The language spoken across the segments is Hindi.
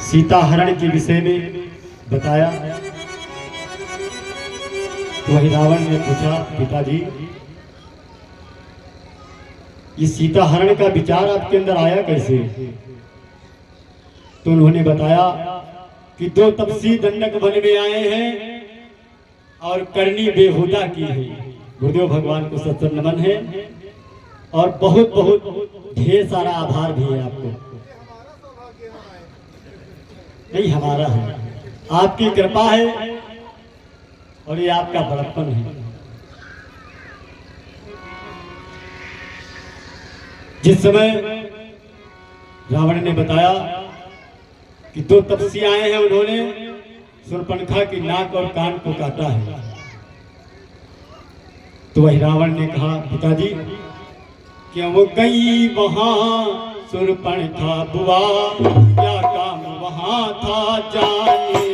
सीता हरण के विषय में बताया। तो वही रावण ने पूछा, पिताजी ये सीता हरण का विचार आपके अंदर आया कैसे? तो उन्होंने बताया कि दो तपसी दंडक वन में आए हैं और करनी बेहुदा की है। गुरुदेव भगवान को सत्संग नमन है और बहुत बहुत ढेर सारा आभार भी है आपको। नहीं हमारा है, आपकी कृपा है और ये आपका बड़प्पन है। जिस समय रावण ने बताया कि दो तपसी आए हैं, उन्होंने शूर्पणखा की नाक और कान को काटा है, तो वही रावण ने कहा, पिताजी क्यों वो गई वहां शूर्पणखा बुआ, क्या काम वहां था जाने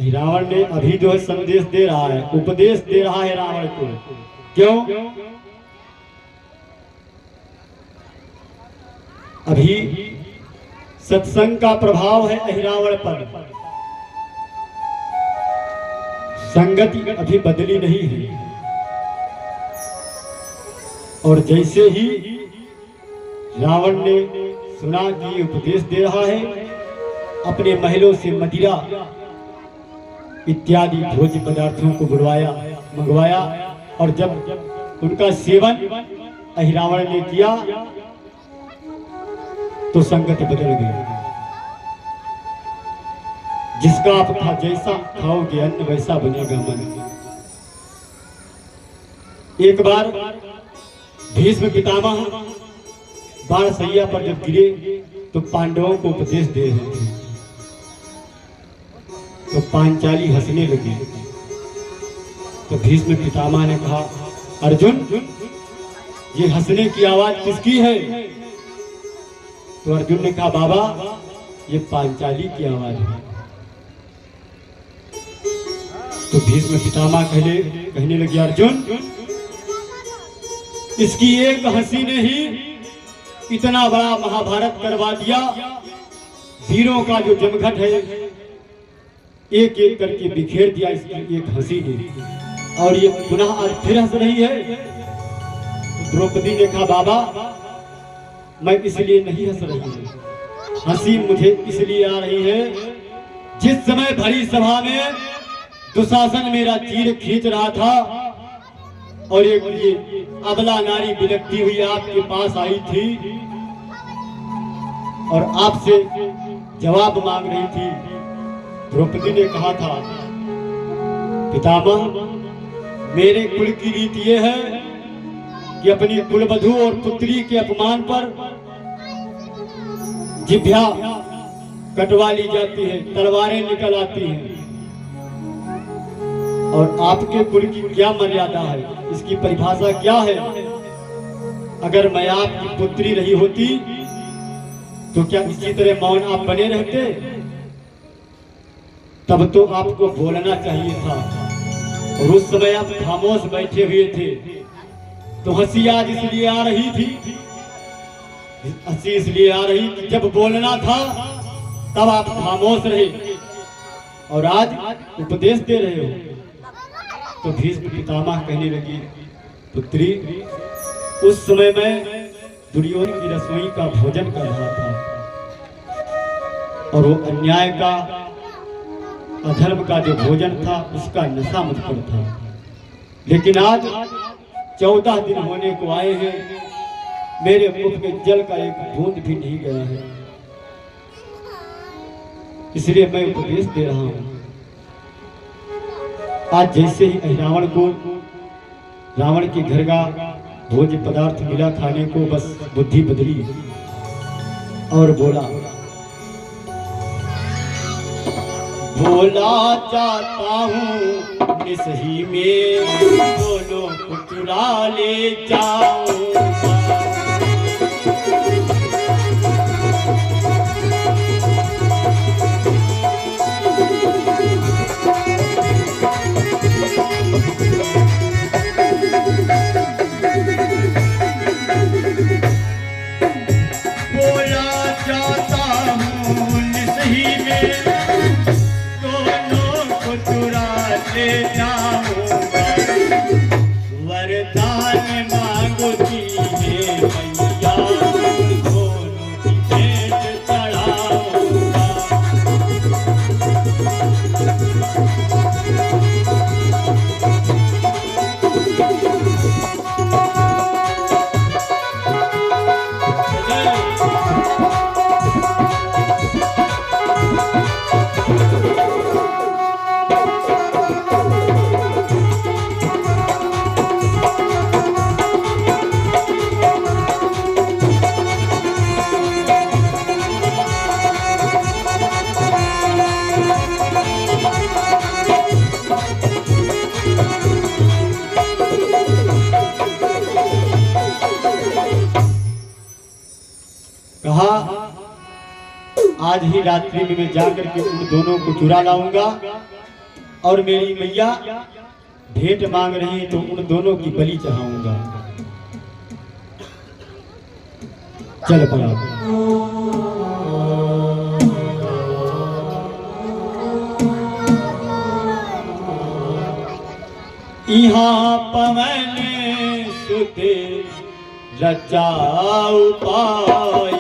रावण ने अभी जो है संदेश दे रहा है, उपदेश दे रहा है रावण को। क्यों? अभी सत्संग का प्रभाव है अहिरावण पर, संगति अभी बदली नहीं है। और जैसे ही रावण ने सुना कि उपदेश दे रहा है, अपने महलों से मदिरा इत्यादि भोज्य पदार्थों को मंगवाया और जब उनका सेवन अहिरावण ने किया तो संगति बदल गई। जिसका आप जैसा खाओगे अन्न वैसा बनेगा मन। एक बार भीष्म पितामह बाणशैया पर जब गिरे तो पांडवों को उपदेश दे रहे थे, तो पांचाली हंसने लगी। तो भीष्म पितामह ने कहा, अर्जुन ये हंसने की आवाज किसकी है? तो अर्जुन ने कहा, बाबा ये पांचाली की आवाज है। तो भीष्म पितामह कहने लगे, अर्जुन इसकी एक हंसी ने ही इतना बड़ा महाभारत करवा दिया। वीरों का जो जमघट है एक एक करके बिखेर दिया इसकी एक हंसी ने, और ये पुनः आज फिर हंस रही है। द्रौपदी ने कहा, बाबा मैं इसलिए नहीं हंस रही हूं, हंसी मुझे इसलिए आ रही है जिस समय भरी सभा में दुशासन मेरा चीर खींच रहा था और एक ये अबला नारी बिलखती हुई आपके पास आई थी और आपसे जवाब मांग रही थी। द्रौपदी ने कहा था, पितामह मेरे कुल की रीति यह है कि अपनी कुलवधू और पुत्री के अपमान पर जिभ्या कटवा ली जाती है, तलवारें निकल आती हैं। और आपके कुल की क्या मर्यादा है, इसकी परिभाषा क्या है? अगर मैं आपकी पुत्री रही होती तो क्या इसी तरह मौन आप बने रहते? तब तो आपको बोलना चाहिए था, और उस समय आप खामोश बैठे हुए थे। तो हंसी आज इसलिए आ रही थी, हंसी इसलिए आ रही कि जब बोलना था तब आप खामोश रहे और आज उपदेश दे रहे हो। तो भीष्म पितामह कहने लगी, पुत्री उस समय मैं दुर्योधन की रसोई का भोजन कर रहा था और वो अन्याय का अधर्म का जो भोजन था उसका नशा मुझ पर था। लेकिन आज 14 दिन होने को आए हैं, मेरे मुख में जल का एक बूंद भी नहीं गया है। इसलिए मैं उपदेश दे रहा हूं। आज जैसे ही रावण के घर का भोज्य पदार्थ मिला खाने को, बस बुद्धि बदली और बोला चाहता हूँ निसही में दोनों को चुरा ले जाऊंगा। वरदान मांगो दीजिए मैया, दोनों की भेंट चढ़ाऊंगा। कहा आज ही रात्रि में मैं जाकर के उन दोनों को चुरा लाऊंगा, और मेरी मैया भेंट मांग रही है तो उन दोनों की बलि चढ़ाऊंगा। चल पड़ा। यहाँ पवन सुते रचाऊ पाई,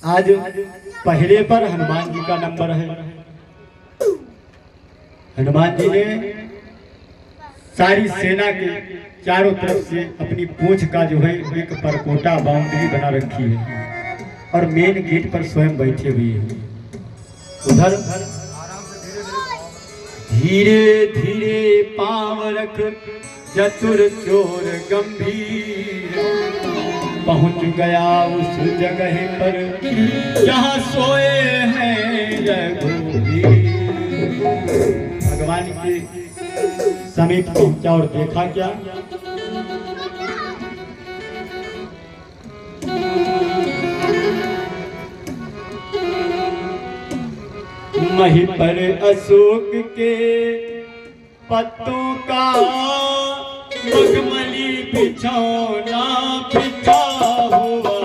आज पहले पर हनुमान जी का नंबर है। हनुमान जी ने सारी सेना के चारों तरफ से अपनी पूंछ का जो है एक परकोटा बाउंड्री बना रखी है, और मेन गेट पर स्वयं बैठे हुए हैं। उधर धीरे धीरे पांव रख चतुर चोर गंभीर, पहुंच गया उस जगह पर जहां सोए हैं रघुवीर। भगवान के समीप पहुंचा और देखा क्या, मही पर अशोक के पत्तों का मखमली बिछौना बिछा हुआ,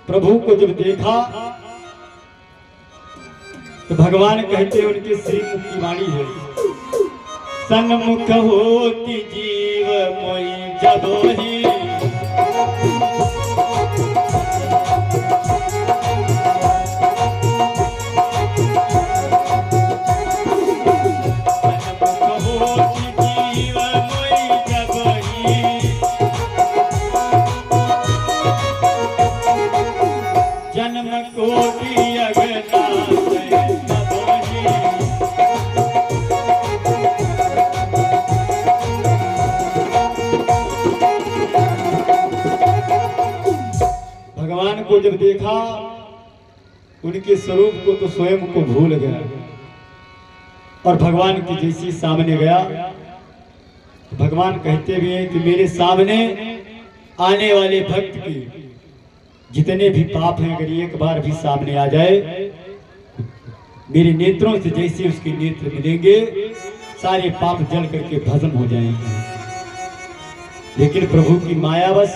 प्रभु को जब देखा तो भगवान कहते हैं, उनके श्रीमुख की वाणी है, सन्मुख होती जीव मोई जब ही, को जब देखा उनके स्वरूप को तो स्वयं को भूल गया और भगवान की जैसी सामने गया तो भगवान कहते भी हैं कि मेरे सामने आने वाले भक्त की जितने भी पाप हैं अगर एक बार भी सामने आ जाए मेरे नेत्रों से जैसे उसके नेत्र मिलेंगे सारे पाप जल करके भस्म हो जाएंगे। लेकिन प्रभु की मायावश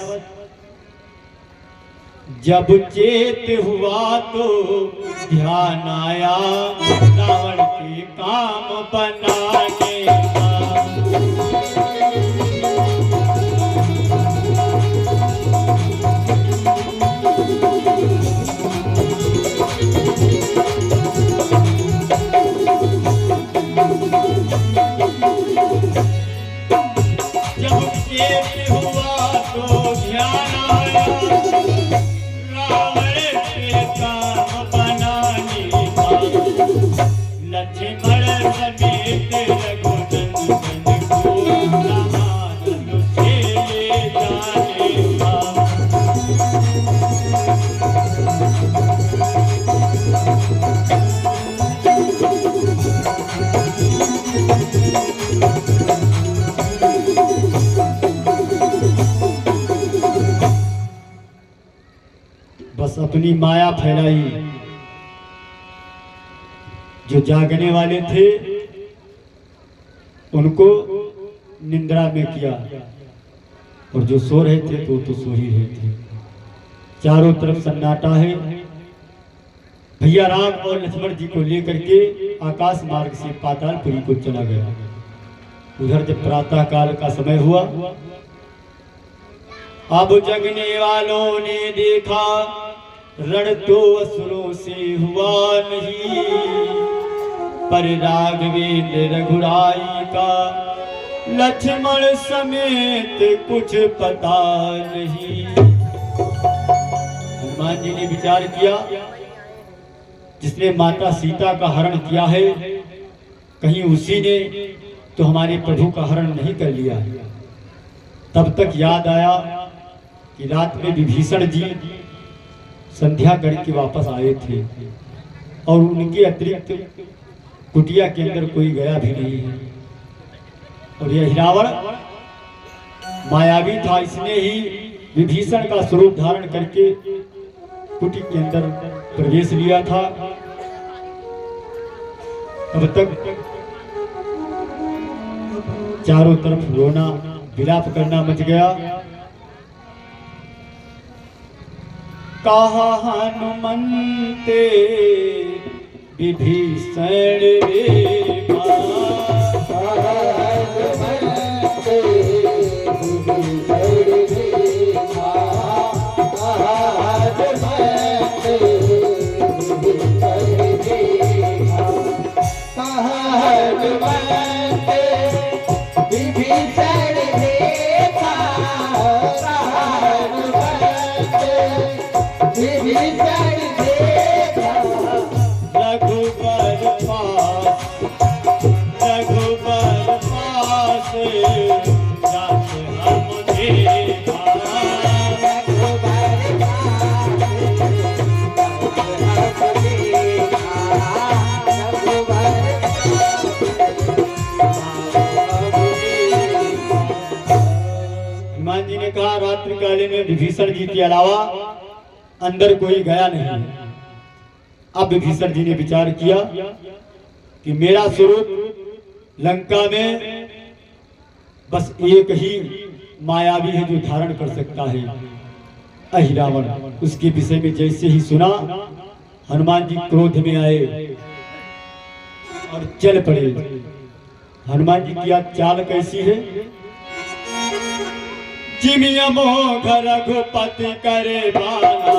जब चेत हुआ तो ध्यान आया रावण के काम बनाने का। जब चेत हुआ तो ध्यान आया लक्ष्मण समेत रघुनंदन को रामानंद से ले जाने का। बस अपनी माया फैलाई, जो जागने वाले थे उनको निंद्रा में किया और जो सो रहे थे तो सो ही रहे थे। चारों तरफ सन्नाटा है। भैया राम और लक्ष्मण जी को लेकर के आकाश मार्ग से पातालपुरी को चला गया। उधर जब प्रातः काल का समय हुआ अब जगने वालों ने देखा रण तो असुरों से हुआ नहीं, पर राघवेंद्र रघुराई का लक्ष्मण समेत कुछ पता नहीं। हनुमान जी ने विचार किया जिसने माता सीता का हरण किया है कहीं उसी ने तो हमारे प्रभु का हरण नहीं कर लिया। तब तक याद आया कि रात में विभीषण जी संध्या करके वापस आए थे और उनके अतिरिक्त कुटिया के अंदर कोई गया भी नहीं है। और यह रावण मायावी था, इसने ही विभीषण का स्वरूप धारण करके कुटी के अंदर प्रवेश लिया था। तब तक चारों तरफ रोना विलाप करना मच गया। कहा हनुमंते विभीषण रे में विभीषण जी के अलावा अंदर कोई गया नहीं। अब विभीषण जी ने विचार किया कि मेरा स्वरूप लंका में बस एक ही मायावी है जो धारण कर सकता है। अहिरावण उसके विषय में जैसे ही सुना, हनुमान जी क्रोध में आए और चल पड़े। हनुमान जी की आज चाल कैसी है? जिमिया मोह रघुपति करे बाला,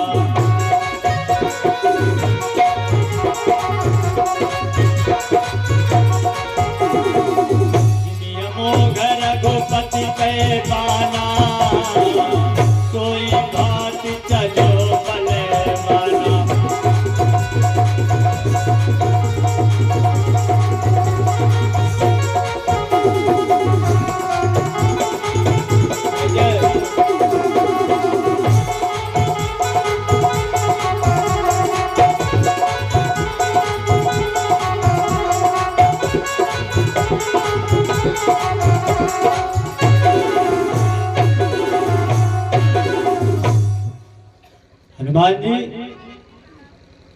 जिमिया मोह रघुपति करे बाला, सोई बात चलो बले माना। हनुमान जी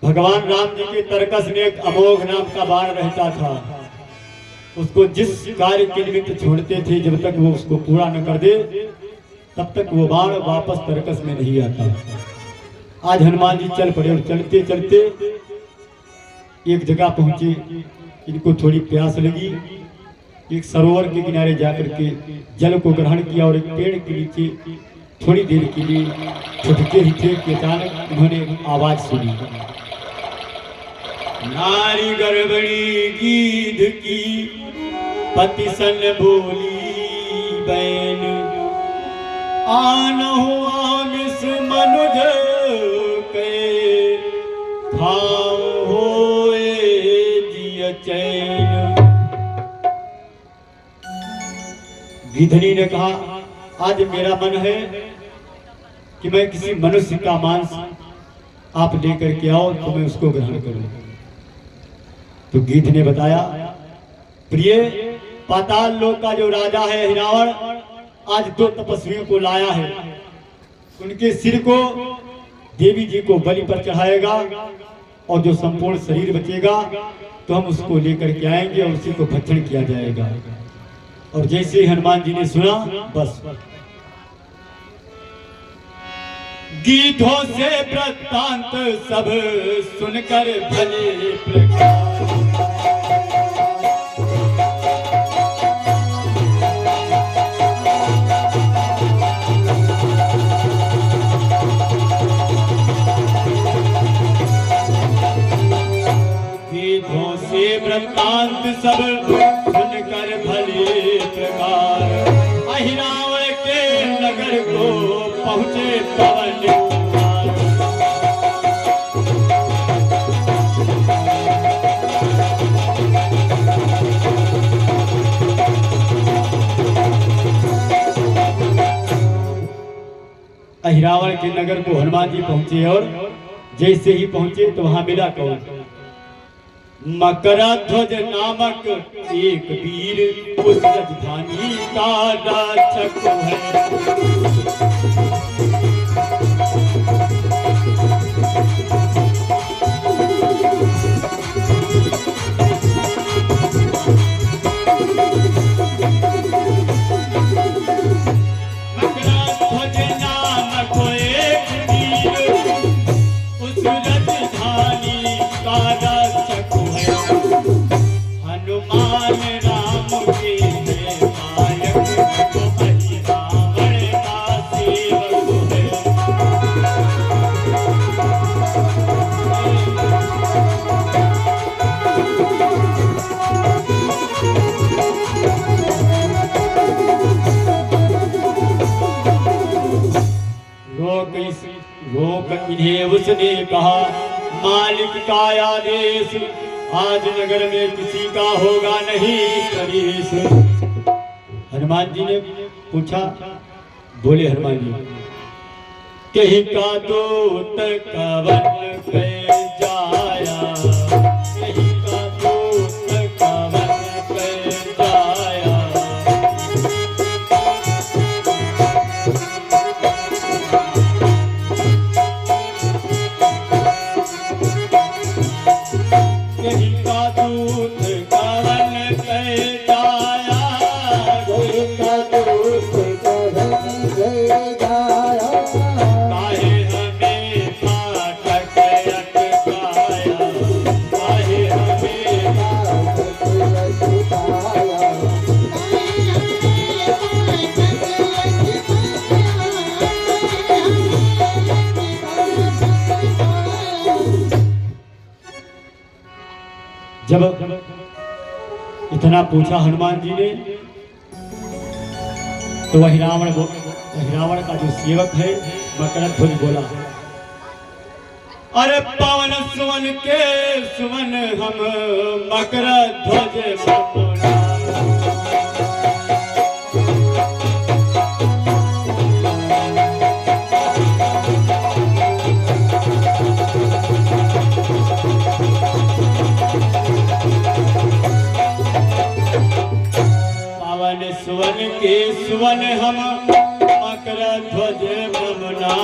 भगवान राम जी के तरकस में एक अमोघ नाम का बाण रहता था। उसको जिस कार्य के निमित्त छोड़ते थे, जब तक वो उसको पूरा न कर दे तब तक वो बाण वापस तरकस में नहीं आता। आज हनुमान जी चल पड़े और चलते चलते एक जगह पहुंचे। इनको थोड़ी प्यास लगी, एक सरोवर के किनारे जाकर के जल को ग्रहण किया और एक पेड़ के नीचे थोड़ी देर के लिए छुटके ही थे कि अचानक उन्होंने आवाज सुनी, नारी गर्भणी गीध की पति सन बोली बैन, आन हुआ मिस मनुज के खाओ होए जिय चैन। गिधनी ने कहा, आज मेरा मन है कि मैं किसी मनुष्य का मांस आप लेकर के आओ तो मैं उसको ग्रहण करूं। तो गीध ने बताया, प्रिय पाताल लोक का जो राजा है हिरावण, आज 2 तपस्वियों को लाया है। उनके सिर को देवी जी को बलि पर चढ़ाएगा और जो संपूर्ण शरीर बचेगा तो हम उसको लेकर के आएंगे और उसी को भक्षण किया जाएगा। और जैसे ही हनुमान जी ने सुना, बस गीधों से वृत्तांत सब सुनकर भले प्रकार, गीधों से वृत्तांत सब सुनकर भले प्रकार, अहिरावण के नगर को पहुंचे पवन कुमार। अहिरावण के नगर को हनुमान जी पहुंचे और जैसे ही पहुंचे तो वहां मिला कौन? मकरध्वज नामक एक वीर, उस राजधानी का रक्षक है। मकरध्वज नामक एक वीर, उस राजधानी का रक्षक है। हनुमान राम के नायक, तो अहिरावण का सेवक है। रोक इन्हें उसने कहा, मालिक का आदेश, आज नगर में किसी का होगा नहीं प्रवेश। हनुमान जी ने पूछा, बोले हनुमान जी, कहीं का दूत कवन पे जाया, कहीं का दूत कवन पे जाया। काहे जब इतना पूछा हनुमान जी ने तो वही रावण का जो सेवक है मकरध्वज बोला, अरे पवन सुवन के सुवन हम मकरध्वज बोला। सुवन के सुवन हम मकरध्वज बमना,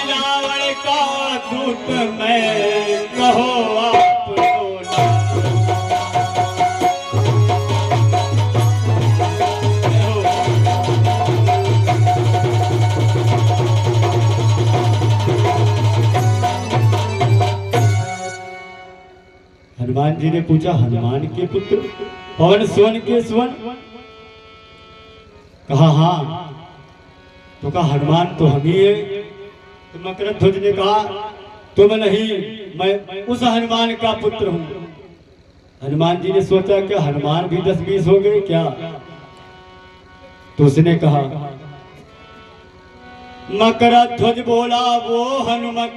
रावण का दूत मैं कहो आप बोला। हनुमान जी ने पूछा, हनुमान के पुत्र पवन सुवन के सुवन? कहा हाँ। तो कहा हनुमान तो हम ही है। तो मकरध्वज ने कहा तुम नहीं, मैं उस हनुमान का पुत्र हूं। हनुमान जी ने सोचा कि हनुमान भी 10-20 हो गए क्या? तो उसने कहा, मकरध्वज बोला वो हनुमत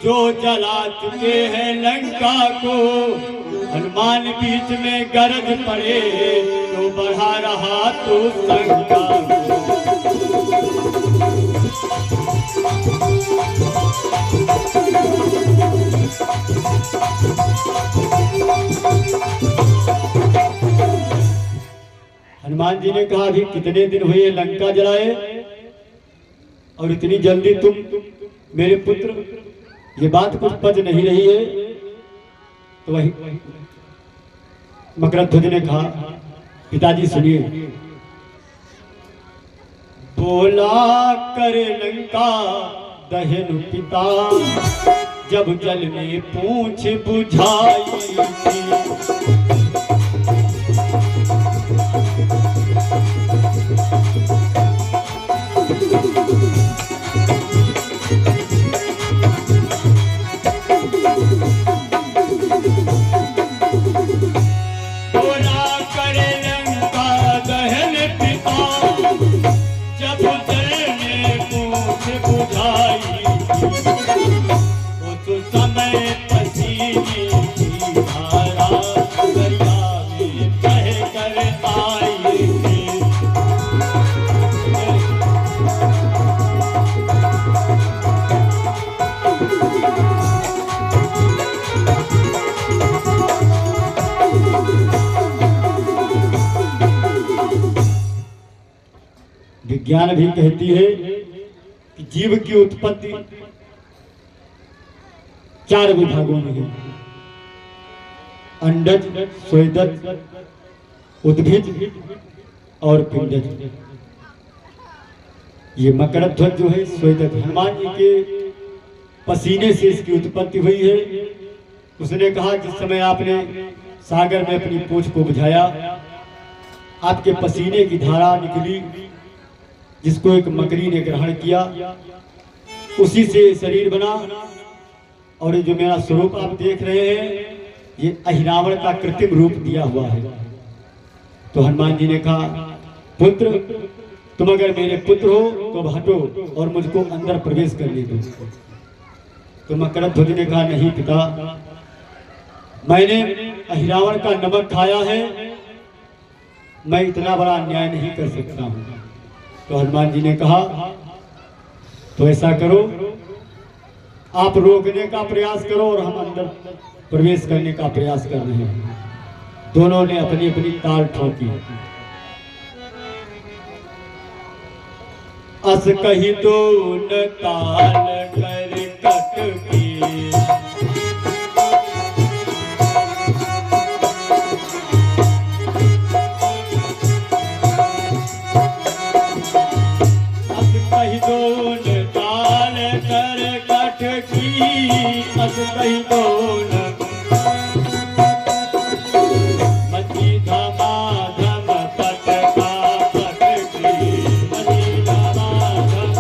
जो जला चुके हैं लंका को, हनुमान बीच में गरज पड़े तो बढ़ा रहा तो शंका। हनुमान जी ने कहा अभी कितने दिन हुए लंका जलाए और इतनी जल्दी तुम मेरे पुत्र, ये बात कुछ पच नहीं रही है। तो वही मकरध्वज ने कहा, पिताजी सुनिए, बोला करे लंका दहन पिता, जब जल में पूंछ बुझाई थी। विज्ञान भी कहती है कि जीव की उत्पत्ति 4 विभागों में है, अंडज, स्वेदज, उद्भिज और पिंडज। ये मकरध्वज जो है स्वेदज, हनुमान जी के पसीने से इसकी उत्पत्ति हुई है। उसने कहा जिस समय आपने सागर में अपनी पूंछ को बुझाया, आपके पसीने की धारा निकली, जिसको एक मकड़ी ने ग्रहण किया, उसी से शरीर बना। और ये जो मेरा स्वरूप आप देख रहे हैं, ये अहिरावण का कृत्रिम रूप दिया हुआ है। तो हनुमान जी ने कहा, पुत्र तुम अगर मेरे पुत्र हो तो हटो और मुझको अंदर प्रवेश करने दो। तो मकरध्वज ने कहा, नहीं पिता, मैंने अहिरावण का नमक खाया है, मैं इतना बड़ा अन्याय नहीं कर सकता हूं। तो हनुमान जी ने कहा, तो ऐसा करो, आप रोकने का प्रयास करो और हम अंदर प्रवेश करने का प्रयास कर रहे हैं। दोनों ने अपनी अपनी ताल ठोकी। अस कही तो न ताल कर कटकी, कहीं तो मची धमा धम पटका पटकी, मची धमा धम।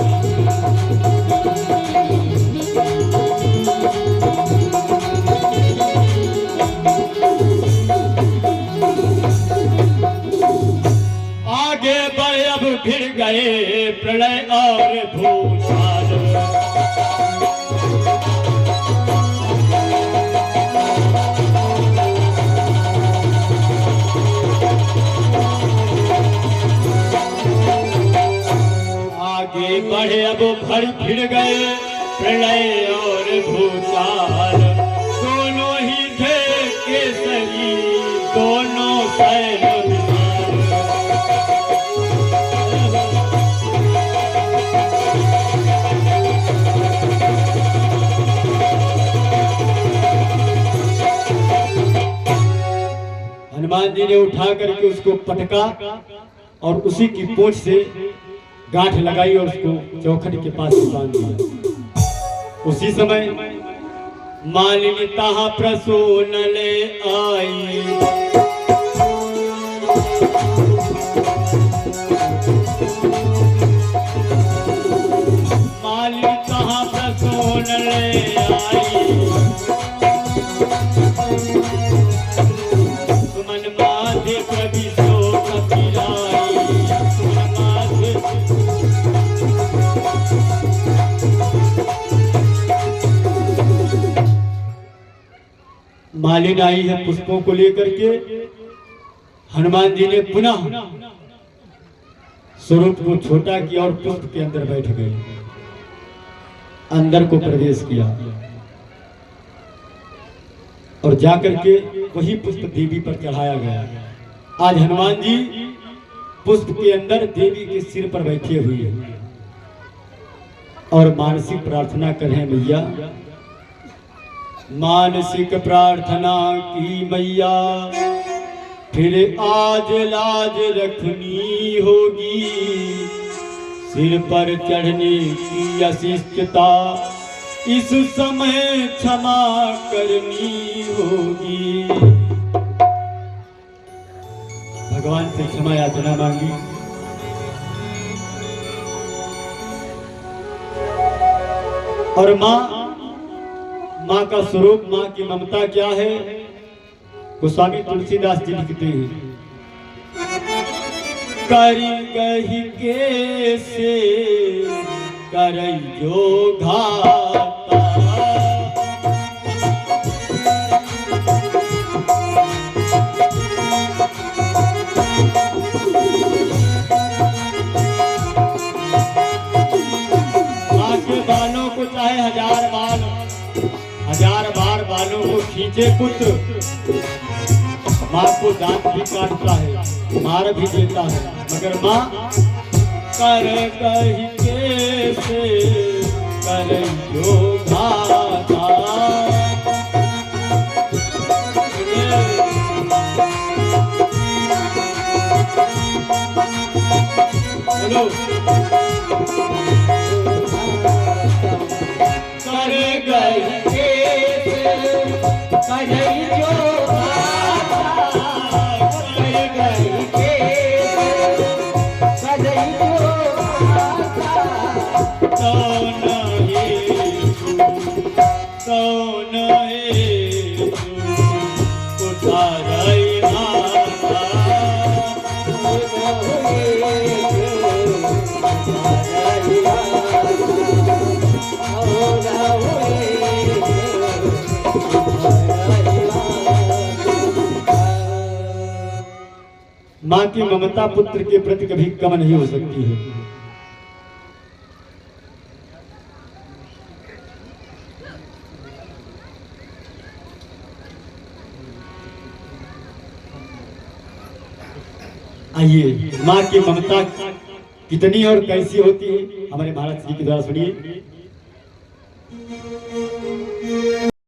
प्रलय और भूचाल। आगे बढ़े अब भर फिर गए प्रलय और भूचाल। दोनों ही थे केसरी दोनों सैन विशाल। हनुमान जी ने उठा करके उसको पटका और उसी की पूंछ से गांठ लगाई और उसको चौखट के पास बांध दिया। उसी समय मालिनी तहा प्रसून ले आई। मालिनी तहा प्रसून ले आई। सुमन माधे कवि शोक पिलाई। सुमन माधे मालिन आई है पुष्पों को लेकर के। हनुमान जी ने पुनः स्वरूप को छोटा किया और पुष्प के अंदर बैठ गए, अंदर को प्रवेश किया और जाकर के वही पुष्प देवी पर चढ़ाया गया। आज हनुमान जी पुष्प के अंदर देवी के सिर पर बैठे हुए हैं और मानसिक प्रार्थना कर रहे हैं, मैया मानसिक प्रार्थना की मैया फिर आज लाज रखनी होगी। सिर पर चढ़ने की अशिष्टता इस समय क्षमा करनी होगी। भगवान से क्षमा याचना मांगी। और माँ का स्वरूप, माँ की ममता क्या है, गोस्वामी तुलसीदास जी लिखते हैं, करी गही के से करई जो घाता। माँ के बालों को चाहे हजार बार बालों को खींचे पुत्र, माँ को दांत भी काटता है, मार भी देता है, मगर माँ कर कही के से कर जो घाता। चलो कर गई करई जो घाता, कर गई के करई जो घाता। कौन है उतारई माता। माँ की ममता पुत्र के प्रति कभी कम नहीं हो सकती है। आइए माँ की ममता कितनी और कैसी होती है, हमारे महाराज जी के द्वारा सुनिए।